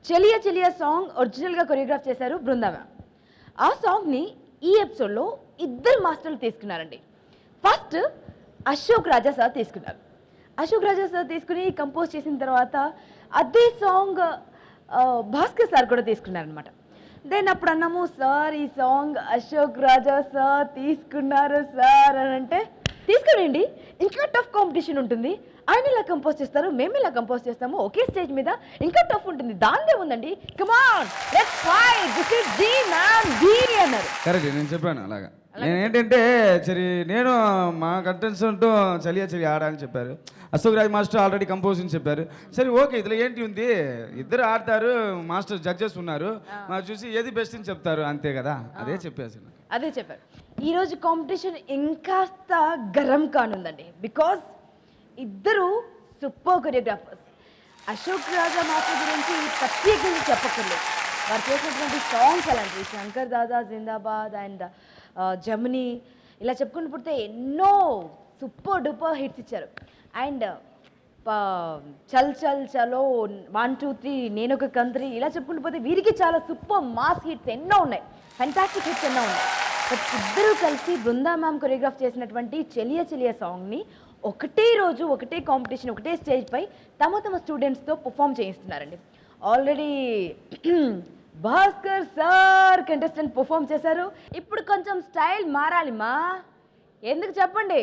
చెలియా చెలియా song ఒరిజినల్గా choreograph చేశారు Brinda ma'am. ఆ సాంగ్ని ఈ ఎపిసోడ్లో ఇద్దరు మాస్టర్లు తీసుకున్నారండి. ఫస్ట్ అశోక్ రాజా సార్ తీసుకున్నారు. అశోక్ రాజా సార్ తీసుకుని కంపోజ్ చేసిన తర్వాత అదే సాంగ్ భాస్కర్ సార్ కూడా తీసుకున్నారనమాట. దెన్ అప్పుడు అన్నాము, సార్ ఈ సాంగ్ అశోక్ రాజా సార్ తీసుకున్నారు సార్ అని అంటే, తీసుకురండి, ఇంకా టఫ్ కాంపిటీషన్ ఉంటుంది, ఆయన ఇలా కంపోజ్ చేస్తారు, మేము ఇలా కంపోజ్ చేస్తాము, ఒకే స్టేజ్ మీద ఇంకా టఫ్ ఉంటుంది, దానిదే ఉందండి, come on let's fight, this is ji ma'am ji అన్నారు. కరెక్ట్, నేను చెప్పాను అలాగా. నేను ఏంటంటే నేను మా కంటెస్టెంట్ చలియా చలి ఆడాలని చెప్పారు. Ashok Raj master already composing చెప్పారు. సరే ఓకే, ఇదిలో ఏంటి ఉంది, ఇద్దరు ఆడతారు, మాస్టర్ జడ్జెస్ ఉన్నారు, మాకు చూసి ఏది బెస్ట్ అని చెప్తారు, అంతే కదా, అదే చెప్పేసాను. అదే చెప్పారు. ఈరోజు కాంపిటీషన్ ఇంకాస్త గరం కానుందండి, బికాజ్ ఇద్దరు సూపర్ కొరియోగ్రాఫర్స్. అశోక్ రాజా మాస్టర్ గురించి ప్రత్యేకంగా చెప్పక్కర్లేదు. వారు చేసినటువంటి సాంగ్స్ అలాంటివి, శంకర్ దాదా జిందాబాద్ అండ్ జమిని, ఇలా చెప్పుకుంటూ పుడితే ఎన్నో సూపర్ డూపర్ హిట్స్ ఇచ్చారు. అండ్ చల్ చల్ చలో 1 2 3 నేనొక కంత్రి, ఇలా చెప్పుకుంటూ పోతే వీరికి చాలా సూపర్ మాస్ హిట్స్ ఎన్నో ఉన్నాయి, ఫెంటాస్టిక్ హిట్స్ ఎన్నో ఉన్నాయి. బట్ ఇద్దరూ కలిసి బృందా మ్యామ్ కొరియోగ్రాఫ్ చేసినటువంటి చెలియా చెలియా సాంగ్ని ఒకటే రోజు ఒకటే కాంపిటీషన్ ఒకటే స్టేజ్ పై తమ స్టూడెంట్స్తో పర్ఫామ్ చేయిస్తున్నారండి. Already Bhaskar sir contestant perform చేశారు. ఇప్పుడు కొంచెం స్టైల్ మారాలి మా, ఎందుకు చెప్పండి,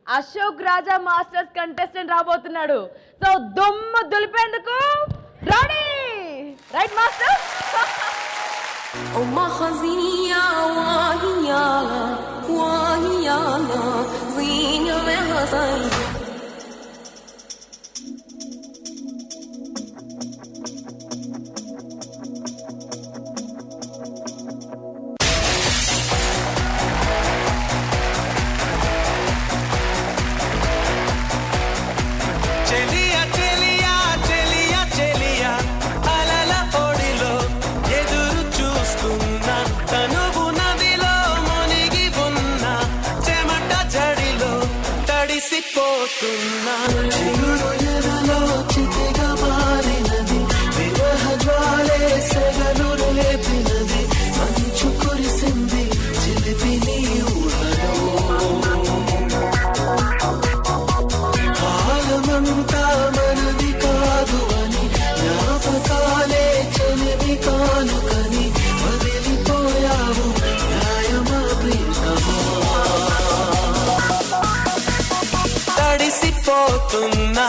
అశోక్ రాజా మాస్టర్స్ కంటెస్టెంట్ రాబోతున్నాడు. సో దుమ్ము దులిపేందుకు రెడీ, రైట్ మాస్టర్? أما خزية وهيالا وهيالا زينة وهزاي తడిసిపోతున్నా.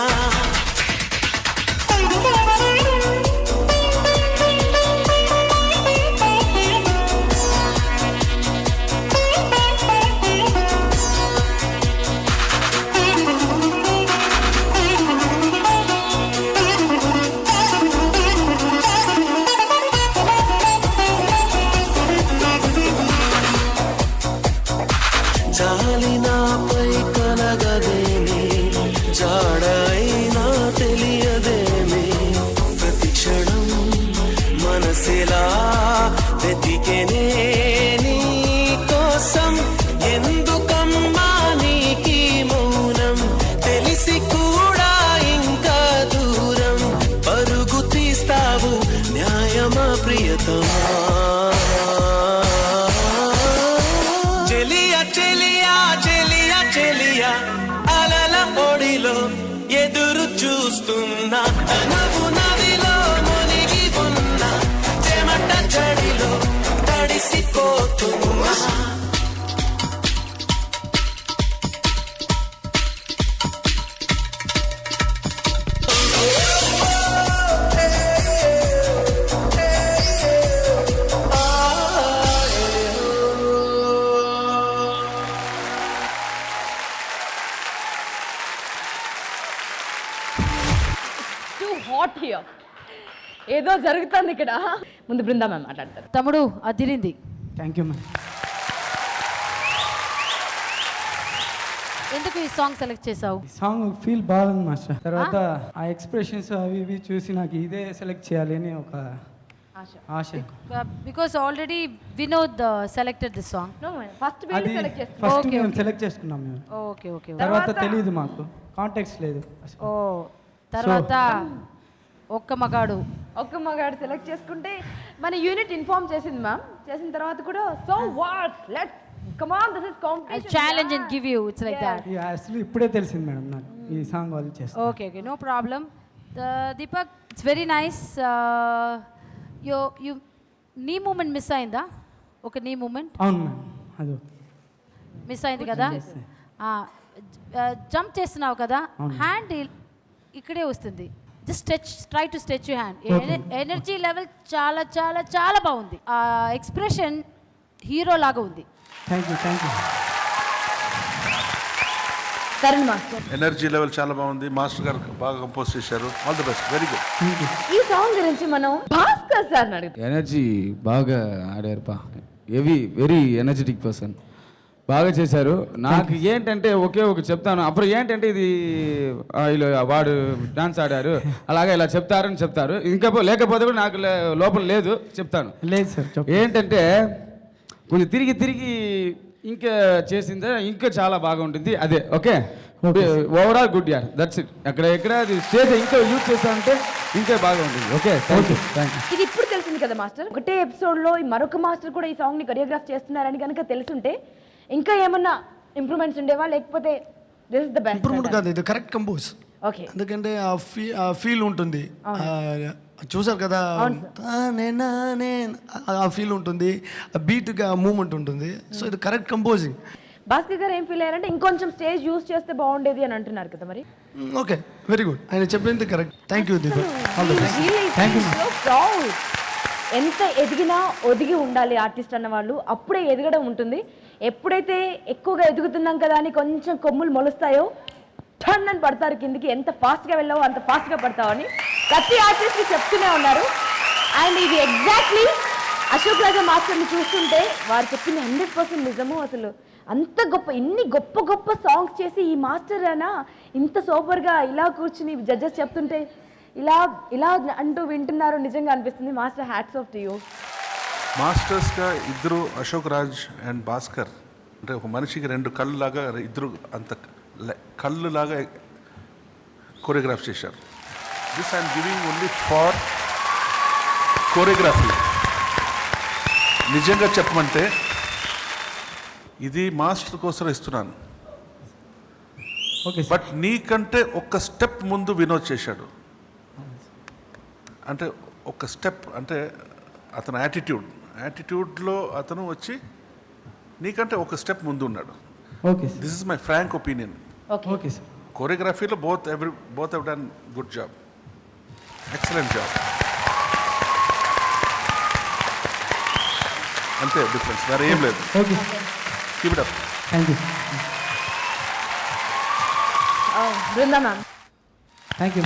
జాలినాపై కలగదేమి, జాడైనా తెలియదేమి, ప్రతి క్షణం మనసిలా వెతికెనే నీ కోసం, ఎందుకమ్మా నీకీ మౌనం, తెలిసి కూడా ఇంకా దూరం, పరుగు తీస్తావు న్యాయమా ప్రియతమా. చెలియా చెలియా చెలియా చెలియా అలల ఒడిలో ఎదురు చూస్తున్నా, తనవు నదిలో మునిగి ఉన్న చెమట జడిలో తడిసిపోతున్నా. హాట్ హియర్, ఏదో జరుగుతుంది ఇక్కడ. ముందు బృందా మ్యామ్ మాట్లాడతారు. తమ్ముడు అదిరింది. Thank you ma'am. ఎందుకు ఈ సాంగ్ సెలెక్ట్ చేసావు? సాంగ్ ఫీల్ బాగుంది మాస్టర్. తర్వాత ఆ ఎక్స్ప్రెషన్స్ అవి ఇవి చూసి నాకు ఇదే సెలెక్ట్ చేయాలి అని ఒక ఆశ. Because already Vinod selected this song. First అది సెలెక్ట్ చేస్తారు. ఫస్ట్ మేము సెలెక్ట్ చేసుకున్నాం మేము. Okay okay. తర్వాత తెలియదు మాకు, కాంటాక్ట్స్ లేదు. ఓ తర్వాత ఒక్క మగాడు. ఒక్క మగాడు సెలెక్ట్ చేసుకుంటే మన యూనిట్ ఇన్ఫార్మ్ చేసింది మ్యామ్. చేసిన తర్వాత కూడా so what let come on this is I competition challenge and give you it's like that. Actually ఇప్పుడే తెలిసింది మేడం నాకు ఈ సాంగ్ వాళ్ళు చేస్తారు. Okay okay, no problem. Deepak, it's very nice. You నీ మూమెంట్ మిస్ అయిందా? ఒక నీ మూమెంట్ అవును మేడం, అది మిస్ అయింది కదా. జంప్ చేస్తున్నావు కదా, హ్యాండ్ ఇక్కడే వస్తుంది. Just stretch, try to stretch you hand. Energy level చాలా చాలా చాలా బాగుంది. ఎక్స్ప్రెషన్ హీరో లాగా ఉంది. Thank you. Tarun master, energy level చాలా బాగుంది. మాస్టర్ గారు బాగా కంపోజ్ చేశారు. All the best, very good. ఈ సాంగ్ గురించి మనం భాస్కర్ సార్ అడుగుతాం. ఎనర్జీ బాగా ఆడారు వెరీ ఎనర్జెటిక్ పర్సన్, బాగా చేశారు. నాకు ఏంటంటే ఒకే ఒక చెప్తాను, అప్పుడు ఏంటంటే ఇది వీళ్ళు వాడు డాన్స్ ఆడారు అలాగే ఇలా చెప్తారని చెప్తారు, ఇంకా లేకపోతే కూడా నాకు లోపల లేదు చెప్తాను. లేదు సార్, ఏంటంటే కొంచెం తిరిగి ఇంకా చేసిందే ఇంకా చాలా బాగా ఉంటుంది. అదే ఓకే, ఓవరాల్ గుడ్ యార్, దట్స్ ఇట్. ఎక్కడ అది స్టేజ్ ఇంకా యూజ్ చేస్తానంటే ఇంకా బాగా ఉంటుంది. Okay, thank you. ఇది ఇప్పుడు తెలిసింది కదా మాస్టర్, ఒకటే ఎపిసోడ్ లో మరొక మాస్టర్ కూడా ఈ సాంగ్ ని కొరియోగ్రాఫ్ చేస్తున్నారని కనుక తెలుసుంటే ఇంకా ఏమన్నా ఇంప్రూవ్మెంట్స్ ఉండేవా, లేకపోతే this is the best? Improvement కాదు, ఇది కరెక్ట్ కంపోజ్. ఓకే, ఎందుకంటే ఆ ఫీల్ ఉంటుంది. చూసారు కదా, ఆ ఫీల్ ఉంటుంది, ఆ బీట్గా మూమెంట్ ఉంటుంది. సో ఇది కరెక్ట్ కంపోజింగ్. భాస్కర్ గారు ఏం ఫీల్ అయ్యారంటే ఇంకొంచెం స్టేజ్ యూజ్ చేస్తే బాగుండేది అని అంటున్నారు కదా మరి. ఓకే, వెరీ గుడ్, ఆయన చెప్పింది కరెక్ట్. Thank you Deepak. ఎంత ఎదిగినా ఒదిగి ఉండాలి ఆర్టిస్ట్ అన్న వాళ్ళు, అప్పుడే ఎదగడం ఉంటుంది. ఎప్పుడైతే ఎక్కువగా ఎదుగుతున్నాం కదా అని కొంచెం కొమ్ములు మొలుస్తాయో టర్న్ అని పడతారు కిందికి. ఎంత ఫాస్ట్గా వెళ్ళావో అంత ఫాస్ట్గా పడతావు అని ప్రతి ఆర్టిస్ట్ చెప్తూనే ఉన్నారు. అండ్ ఇది ఎగ్జాక్ట్లీ అశోక్ రాజా మాస్టర్ని చూస్తుంటే వారు చెప్పింది 100% నిజము. అసలు అంత గొప్ప, ఇన్ని గొప్ప గొప్ప సాంగ్స్ చేసి ఈ మాస్టర్ అయినా ఇంత సూపర్గా ఇలా కూర్చుని జడ్జెస్ చెప్తుంటే ఇలా అంటూ వింటున్నారు, నిజంగా అనిపిస్తుంది. Master, hats off to you. మాస్టర్స్గా ఇద్దరు అశోక్ రాజ్ అండ్ భాస్కర్, అంటే ఒక మనిషికి రెండు కళ్ళు లాగా ఇద్దరు అంత కళ్ళు లాగా కోరియోగ్రాఫ్ చేశారు. This I'm giving only for choreography. నిజంగా చెప్పమంటే ఇది మాస్టర్ కోసం ఇస్తున్నాను. ఓకే, బట్ నీకంటే ఒక స్టెప్ ముందు వినోద్ చేశాడు. అంటే ఒక స్టెప్, అంటే అతను యాటిట్యూడ్లో అతను వచ్చి నీకంటే ఒక స్టెప్ ముందు ఉన్నాడు. Okay, this is my frank opinion. Okay sir. కోరియోగ్రఫీలో both have done good job, excellent job. అంతే డిఫరెన్స్, వేరే ఏం లేదు. Okay, keep it up. Thank you. Brinda ma'am, thank you.